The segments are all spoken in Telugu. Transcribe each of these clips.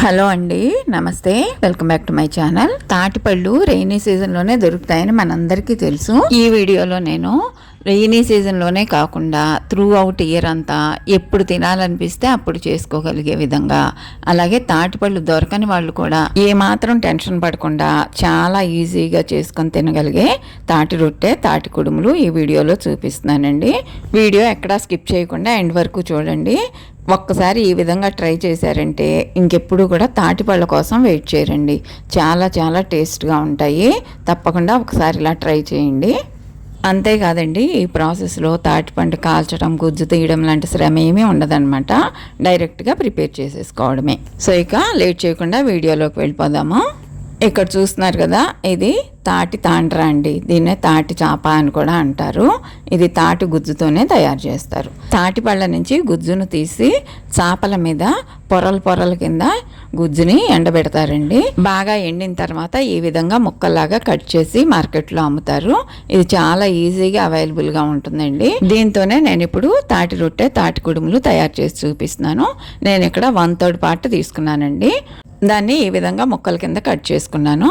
హలో అండి, నమస్తే. Welcome back to my channel. తాటిపళ్ళు రెయినీ సీజన్లోనే దొరుకుతాయని మనందరికీ తెలుసు. ఈ వీడియోలో నేను రెయినీ సీజన్లోనే కాకుండా త్రూ అవుట్ ఇయర్ అంతా ఎప్పుడు తినాలనిపిస్తే అప్పుడు చేసుకోగలిగే విధంగా, అలాగే తాటిపళ్ళు దొరకని వాళ్ళు కూడా ఏమాత్రం టెన్షన్ పడకుండా చాలా ఈజీగా చేసుకొని తినగలిగే తాటి రొట్టె, తాటి కుడుములు ఈ వీడియోలో చూపిస్తున్నానండి. వీడియో ఎక్కడా స్కిప్ చేయకుండా ఎండ్ వరకు చూడండి. ఒక్కసారి ఈ విధంగా ట్రై చేశారంటే ఇంకెప్పుడు కూడా తాటిపళ్ళ కోసం వెయిట్ చేయరండి. చాలా చాలా టేస్ట్గా ఉంటాయి. తప్పకుండా ఒకసారి ఇలా ట్రై చేయండి. అంతేకాదండి, ఈ ప్రాసెస్లో తాటిపండు కాల్చడం, గుజ్జు తీయడం లాంటి శ్రమ ఏమీ ఉండదన్నమాట. డైరెక్ట్గా ప్రిపేర్ చేసేసుకోవడమే. సో ఇక లేట్ చేయకుండా వీడియోలోకి వెళ్ళిపోదాము. ఇక్కడ చూస్తున్నారు కదా, ఇది తాటి తాండ్ర అండి. దీన్నే తాటి చాప అని కూడా అంటారు. ఇది తాటి గుజ్జుతోనే తయారు చేస్తారు. తాటి పళ్ళ నుంచి గుజ్జును తీసి చాపల మీద పొరల పొరల కింద గుజ్జుని ఎండబెడతారండి. బాగా ఎండిన తర్వాత ఈ విధంగా ముక్కల్లాగా కట్ చేసి మార్కెట్లో అమ్ముతారు. ఇది చాలా ఈజీగా అవైలబుల్గా ఉంటుందండి. దీంతోనే నేను ఇప్పుడు తాటి రొట్టె, తాటి కుడుములు తయారు చేసి చూపిస్తున్నాను. నేను ఇక్కడ 1/3 పార్ట్ తీసుకున్నానండి. దాన్ని ఈ విధంగా ముక్కల కింద కట్ చేసుకున్నాను.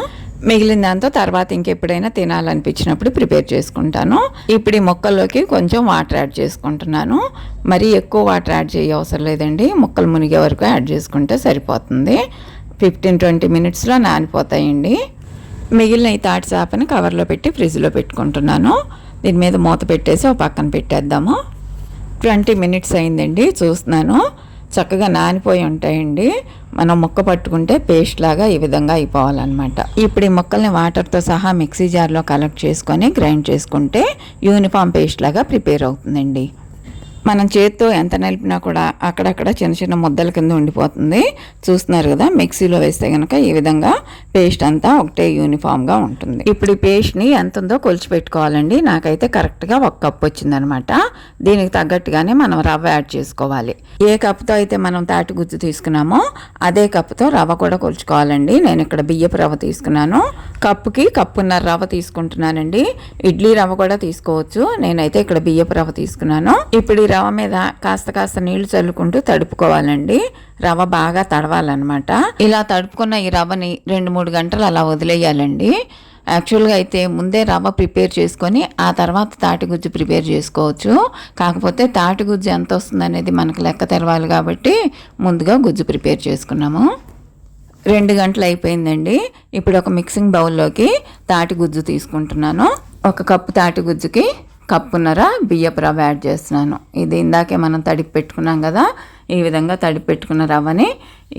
మిగిలిన దాంతో తర్వాత ఇంకెప్పుడైనా తినాలనిపించినప్పుడు ప్రిపేర్ చేసుకుంటాను. ఇప్పుడు ఈ ముక్కల్లోకి కొంచెం వాటర్ యాడ్ చేసుకుంటున్నాను. మరీ ఎక్కువ వాటర్ యాడ్ చేయ అవసరం లేదండి. ముక్కలు మునిగే వరకు యాడ్ చేసుకుంటే సరిపోతుంది. 15-20 మినిట్స్లో నానిపోతాయండి. మిగిలిన ఈ తాటి చాపని కవర్లో పెట్టి ఫ్రిడ్జ్లో పెట్టుకుంటున్నాను. దీని మీద మూత పెట్టేసి ఒక పక్కన పెట్టేద్దాము. 20 మినిట్స్ అయిందండి. చూస్తున్నాను, చక్కగా నానిపోయి ఉంటాయండి. మనం ముక్క పట్టుకుంటే పేస్ట్ లాగా ఈ విధంగా అయిపోవాలన్నమాట. ఇప్పుడు ఈ ముక్కల్ని వాటర్తో సహా మిక్సీ జార్లో కలెక్ట్ చేసుకొని గ్రైండ్ చేసుకుంటే యూనిఫామ్ పేస్ట్ లాగా ప్రిపేర్ అవుతుందండి. మనం చేత్తో ఎంత నలిపినా కూడా అక్కడక్కడ చిన్న చిన్న ముద్దల కింద ఉండిపోతుంది. చూస్తున్నారు కదా, మిక్సీలో వేస్తే కనుక ఈ విధంగా పేస్ట్ అంతా ఒకటే యూనిఫామ్గా ఉంటుంది. ఇప్పుడు ఈ పేస్ట్ని ఎంత ఉందో కొలిచి పెట్టుకోవాలండి. నాకైతే కరెక్ట్గా 1 కప్ వచ్చిందనమాట. దీనికి తగ్గట్టుగానే మనం రవ్వ యాడ్ చేసుకోవాలి. ఏ కప్తో అయితే మనం తాటి గుజ్జు తీసుకున్నామో అదే కప్తో రవ్వ కూడా కొలుచుకోవాలండి. నేను ఇక్కడ బియ్యపు రవ్వ తీసుకున్నాను. కప్పుకి 1.5 కప్పు రవ్వ తీసుకుంటున్నానండి. ఇడ్లీ రవ్వ కూడా తీసుకోవచ్చు. నేనైతే ఇక్కడ బియ్యపు రవ్వ తీసుకున్నాను. ఇప్పుడు ఈ రవ్వ మీద కాస్త నీళ్లు చల్లుకుంటూ తడుపుకోవాలండి. రవ్వ బాగా తడవాలన్నమాట. ఇలా తడుపుకున్న ఈ రవ్వని 2-3 గంటలు అలా వదిలేయాలండి. యాక్చువల్గా అయితే ముందే రవ్వ ప్రిపేర్ చేసుకొని ఆ తర్వాత తాటిగుజ్జు ప్రిపేర్ చేసుకోవచ్చు. కాకపోతే తాటిగుజ్జు ఎంత వస్తుంది అనేది మనకు లెక్క తెరవాలి కాబట్టి ముందుగా గుజ్జు ప్రిపేర్ చేసుకున్నాము. 2 గంటలు అయిపోయిందండి. ఇప్పుడు ఒక మిక్సింగ్ బౌల్లోకి తాటిగుజ్జు తీసుకుంటున్నాను. 1 కప్పు తాటిగుజ్జుకి 1.5 కప్పు బియ్యపు రవ్వ యాడ్ చేస్తున్నాను. ఇది ఇందాకే మనం తడిపి పెట్టుకున్నాం కదా, ఈ విధంగా తడిపి పెట్టుకున్న రవ్వని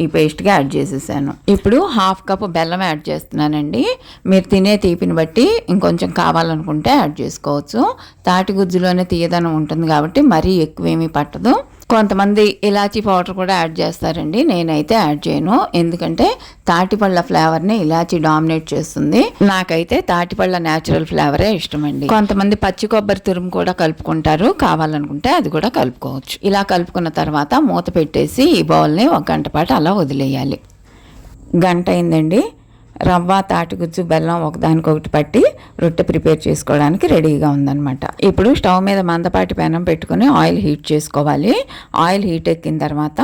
ఈ పేస్ట్గా యాడ్ చేసేసాను. ఇప్పుడు 1/2 కప్పు బెల్లం యాడ్ చేస్తున్నానండి. మీరు తినే తీపిని బట్టి ఇంకొంచెం కావాలనుకుంటే యాడ్ చేసుకోవచ్చు. తాటిగుజ్జులోనే తీయదనం ఉంటుంది కాబట్టి మరీ ఎక్కువేమీ పట్టదు. కొంతమంది ఇలాచీ పౌడర్ కూడా యాడ్ చేస్తారండి. నేనైతే యాడ్ చేయను, ఎందుకంటే తాటిపళ్ళ ఫ్లేవర్ని ఇలాచీ డామినేట్ చేస్తుంది. నాకైతే తాటిపళ్ళ న్యాచురల్ ఫ్లేవరే ఇష్టమండి. కొంతమంది పచ్చి కొబ్బరి తురుము కూడా కలుపుకుంటారు. కావాలనుకుంటే అది కూడా కలుపుకోవచ్చు. ఇలా కలుపుకున్న తర్వాత మూత పెట్టేసి ఈ బౌల్ని 1 గంట పాటు అలా వదిలేయాలి. గంట అయిందండి. రవ్వ, తాటిగుజ్జు, బెల్లం ఒకదానికొకటి పట్టి రొట్టె ప్రిపేర్ చేసుకోవడానికి రెడీగా ఉందన్నమాట. ఇప్పుడు స్టవ్ మీద మందపాటి పెనం పెట్టుకుని ఆయిల్ హీట్ చేసుకోవాలి. ఆయిల్ హీట్ ఎక్కిన తర్వాత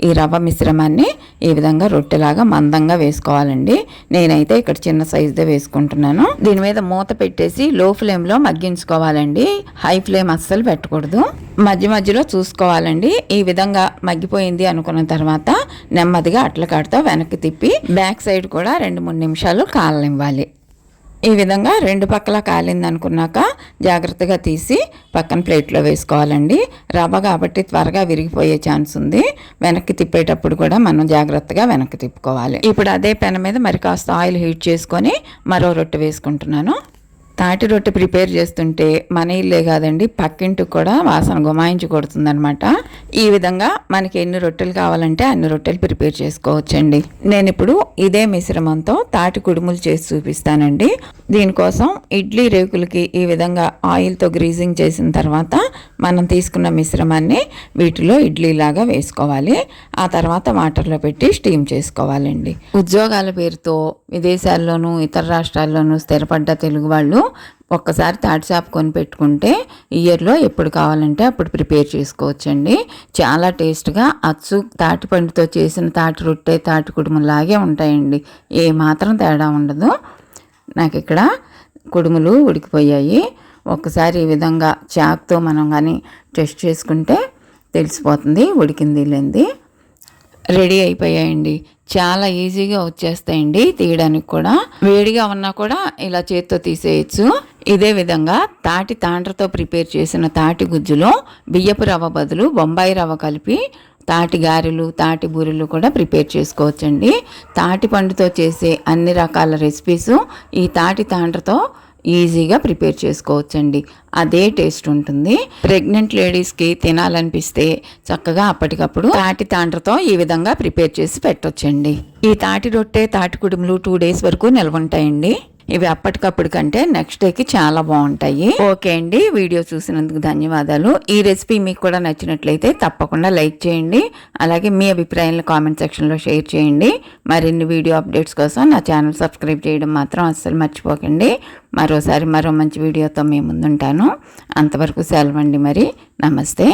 ఈ రవ్వ మిశ్రమాన్ని ఈ విధంగా రొట్టెలాగా మందంగా వేసుకోవాలండి. నేనైతే ఇక్కడ చిన్న సైజుదే వేసుకుంటున్నాను. దీని మీద మూత పెట్టేసి లో ఫ్లేమ్లో మగ్గించుకోవాలండి. హై ఫ్లేమ్ అస్సలు పెట్టకూడదు. మధ్య మధ్యలో చూసుకోవాలండి. ఈ విధంగా మగ్గిపోయింది అనుకున్న తర్వాత నెమ్మదిగా అట్ల కాడతో వెనక్కి తిప్పి బ్యాక్ సైడ్ కూడా 2-3 నిమిషాలు కాలనివ్వాలి. ఈ విధంగా 2 పక్కల కాలింది అనుకున్నాక జాగ్రత్తగా తీసి పక్కన ప్లేట్లో వేసుకోవాలండి. రవ్వ కాబట్టి త్వరగా విరిగిపోయే ఛాన్స్ ఉంది. వెనక్కి తిప్పేటప్పుడు కూడా మనం జాగ్రత్తగా వెనక్కి తిప్పుకోవాలి. ఇప్పుడు అదే పెనం మీద మరి కాస్త ఆయిల్ హీట్ చేసుకొని మరో రొట్టె వేసుకుంటున్నాను. తాటి రొట్టె ప్రిపేర్ చేస్తుంటే మన ఇల్లే కాదండి, పక్కింటికి కూడా వాసన గుమాయించి కొడుతుందనమాట. ఈ విధంగా మనకి ఎన్ని రొట్టెలు కావాలంటే అన్ని రొట్టెలు ప్రిపేర్ చేసుకోవచ్చండి. నేను ఇప్పుడు ఇదే మిశ్రమంతో తాటి కుడుములు చేసి చూపిస్తానండి. దీనికోసం ఇడ్లీ రేకులకి ఈ విధంగా ఆయిల్తో గ్రీజింగ్ చేసిన తర్వాత మనం తీసుకున్న మిశ్రమాన్ని వీటిలో ఇడ్లీలాగా వేసుకోవాలి. ఆ తర్వాత వాటర్లో పెట్టి స్టీమ్ చేసుకోవాలండి. ఉద్యోగాల పేరుతో విదేశాల్లోనూ ఇతర రాష్ట్రాల్లోనూ స్థిరపడ్డ తెలుగు వాళ్ళు ఒక్కసారి తాటి చేప కొని పెట్టుకుంటే ఇయర్లో ఎప్పుడు కావాలంటే అప్పుడు ప్రిపేర్ చేసుకోవచ్చండి. చాలా టేస్ట్గా అచ్చు తాటి పండుతో చేసిన తాటి రొట్టె తాటి కుడుములాగే ఉంటాయండి. ఏ మాత్రం తేడా ఉండదు. నాకు ఇక్కడ కుడుములు ఉడికిపోయాయి. ఒక్కసారి ఈ విధంగా చాక్తో మనం కానీ టెస్ట్ చేసుకుంటే తెలిసిపోతుంది ఉడికింది లేనిది. రెడీ అయిపోయాయండి. చాలా ఈజీగా వచ్చేస్తాయండి తీయడానికి కూడా. వేడిగా ఉన్నా కూడా ఇలా చేత్తో తీసేయచ్చు. ఇదే విధంగా తాటి తాండ్రతో ప్రిపేర్ చేసిన తాటి గుజ్జులో బియ్యపు రవ్వ బదులు బొంబాయి రవ్వ కలిపి తాటి గారెలు తాటి బూరెలు కూడా ప్రిపేర్ చేసుకోవచ్చండి. తాటి పండుతో చేసే అన్ని రకాల రెసిపీస్ ఈ తాటి తాండ్రతో ఈజీగా ప్రిపేర్ చేసుకోవచ్చండి. అదే టేస్ట్ ఉంటుంది. ప్రెగ్నెంట్ లేడీస్కి తినాలనిపిస్తే చక్కగా అప్పటికప్పుడు తాటి తాండ్రతో ఈ విధంగా ప్రిపేర్ చేసి పెట్టొచ్చండి. ఈ తాటి రొట్టె తాటి కుడుములు 2 days వరకు నిల్వ ఉంటాయండి. ఇవి అప్పటికప్పుడు కంటే నెక్స్ట్ డేకి చాలా బాగుంటాయి. ఓకే అండి, వీడియో చూసినందుకు ధన్యవాదాలు. ఈ రెసిపీ మీకు కూడా నచ్చినట్లయితే తప్పకుండా లైక్ చేయండి. అలాగే మీ అభిప్రాయాలను కామెంట్ సెక్షన్లో షేర్ చేయండి. మరిన్ని వీడియో అప్డేట్స్ కోసం నా ఛానల్ సబ్స్క్రైబ్ చేయడం మాత్రం అస్సలు మర్చిపోకండి. మరో మంచి వీడియోతో మీ ముందుంటాను. అంతవరకు సెలవండి మరి. నమస్తే.